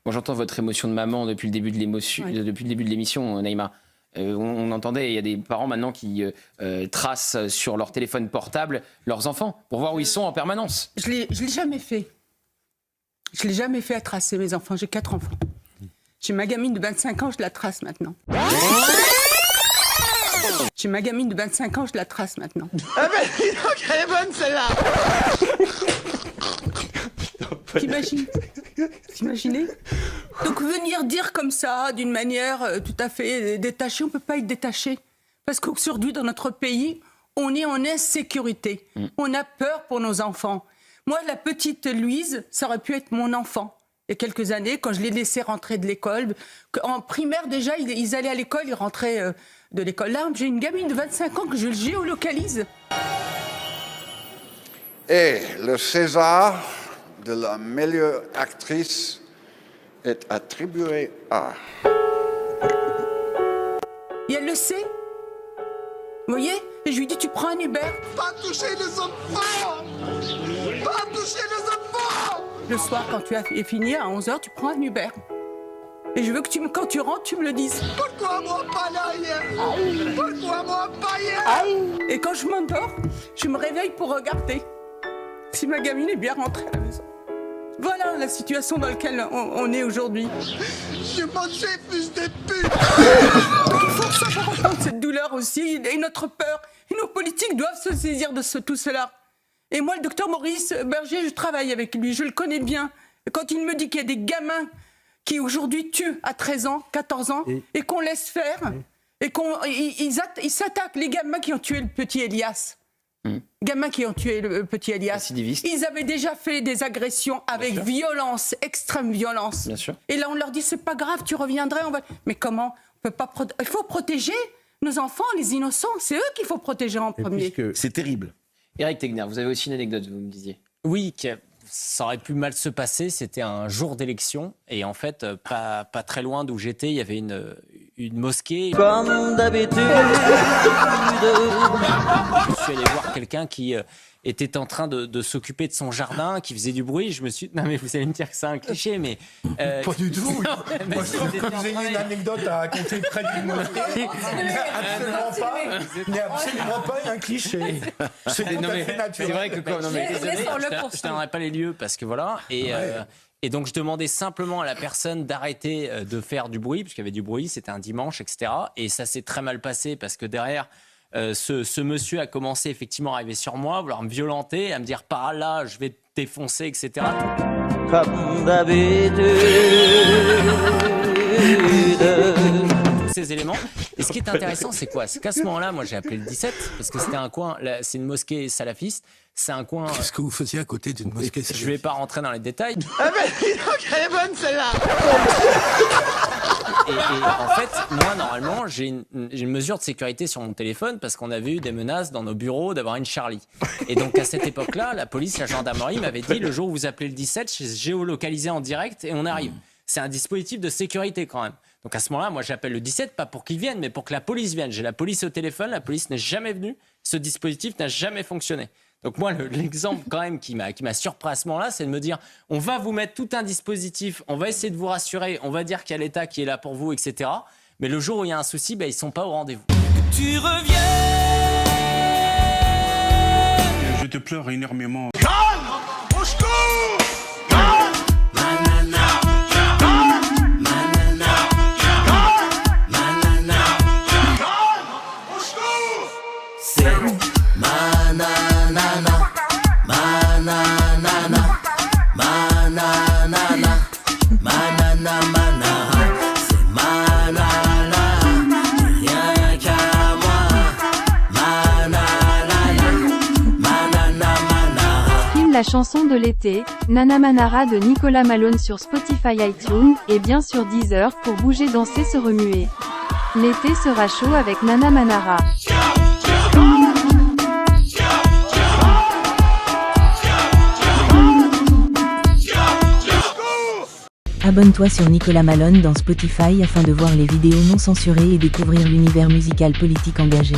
Moi, j'entends votre émotion de maman depuis le début de l'émission, Naïma. On entendait, il y a des parents maintenant qui tracent sur leur téléphone portable leurs enfants pour voir où ils sont en permanence. Je l'ai jamais fait. Je l'ai jamais fait à tracer mes enfants. J'ai 4 enfants. J'ai ma gamine de 25 ans, je la trace maintenant. J'ai ma gamine de 25 ans, je la trace maintenant. Ah ben, dis donc, elle est bonne celle-là. T'imaginez? Donc venir dire comme ça, d'une manière tout à fait détachée, on ne peut pas être détaché. Parce qu'aujourd'hui, dans notre pays, on est en insécurité. On a peur pour nos enfants. Moi, la petite Louise, ça aurait pu être mon enfant. Il y a quelques années, quand je l'ai laissé rentrer de l'école, en primaire déjà, ils allaient à l'école, ils rentraient de l'école. Là, j'ai une gamine de 25 ans que je géolocalise. Et le César de la meilleure actrice est attribué à... Et elle le sait. Vous voyez? Et je lui dis, tu prends un Uber. Pas toucher les enfants. Pas toucher les enfants. Le soir, quand tu as fini, à 11h, tu prends un Uber. Et je veux que quand tu rentres, tu me le dises. Pourquoi moi pas là hier? Pourquoi moi pas hier? Et quand je m'endors, je me réveille pour regarder si ma gamine est bien rentrée à la maison. Voilà la situation dans laquelle on est aujourd'hui. Je mangeais fils de pute. Il faut savoir entendre cette douleur aussi et notre peur. Et nos politiques doivent se saisir de tout cela. Et moi, le docteur Maurice Berger, je travaille avec lui, je le connais bien. Et quand il me dit qu'il y a des gamins qui aujourd'hui tuent à 13 ans, 14 ans, et qu'on laisse faire, et ils s'attaquent, les gamins qui ont tué le petit Elias. Gamins qui ont tué le petit Elias. Ils avaient déjà fait des agressions avec violence, extrême violence. Bien sûr. Et là, on leur dit, c'est pas grave, tu reviendrais. Mais comment? On peut pas il faut protéger nos enfants, les innocents. C'est eux qu'il faut protéger en premier. C'est terrible. Éric Tegner, vous avez aussi une anecdote, vous me disiez. Oui, ça aurait pu mal se passer. C'était un jour d'élection. Et en fait, pas très loin d'où j'étais, il y avait une mosquée. Comme d'habitude. Je suis allé voir quelqu'un qui était en train de s'occuper de son jardin, qui faisait du bruit. Je me suis dit, non mais vous allez me dire que c'est un cliché, mais... Pas du tout. Moi, je trouve que vous ayez une anecdote à raconter près d'une mosquée. Il n'y a absolument pas un cliché. C'est tout à fait naturel. C'est vrai que quand... Non, mais... Je ne donnerai pas les lieux parce que voilà. Et donc, je demandais simplement à la personne d'arrêter de faire du bruit, puisqu'il y avait du bruit, c'était un dimanche, etc. Et ça s'est très mal passé parce que derrière, ce monsieur a commencé effectivement à arriver sur moi, à vouloir me violenter, à me dire par là, je vais te défoncer, etc. Comme d'habitude. Ces éléments. Et ce qui est intéressant, c'est quoi? C'est qu'à ce moment-là, moi, j'ai appelé le 17 parce que c'était un coin. C'est une mosquée salafiste. C'est un coin. Qu'est-ce que vous faisiez à côté d'une mosquée salafiste? Je ne vais pas rentrer dans les détails. Ah ben, dis donc, elle est bonne celle-là. Et en fait, moi, normalement, j'ai une mesure de sécurité sur mon téléphone parce qu'on avait eu des menaces dans nos bureaux d'avoir une Charlie. Et donc, à cette époque-là, la police, la gendarmerie m'avait dit le jour où vous appelez le 17, je géolocalisé en direct et on arrive. C'est un dispositif de sécurité quand même. Donc à ce moment-là, moi j'appelle le 17, pas pour qu'ils viennent, mais pour que la police vienne. J'ai la police au téléphone, la police n'est jamais venue, ce dispositif n'a jamais fonctionné. Donc moi, l'exemple quand même qui m'a surpris à ce moment-là, c'est de me dire, on va vous mettre tout un dispositif, on va essayer de vous rassurer, on va dire qu'il y a l'État qui est là pour vous, etc. Mais le jour où il y a un souci, ils ne sont pas au rendez-vous. Tu reviens. Je te pleure énormément. La chanson de l'été, Nana Manara de Nicolas Malone sur Spotify, iTunes, et bien sur Deezer pour bouger, danser, se remuer. L'été sera chaud avec Nana Manara. Abonne-toi sur Nicolas Malone dans Spotify afin de voir les vidéos non censurées et découvrir l'univers musical politique engagé.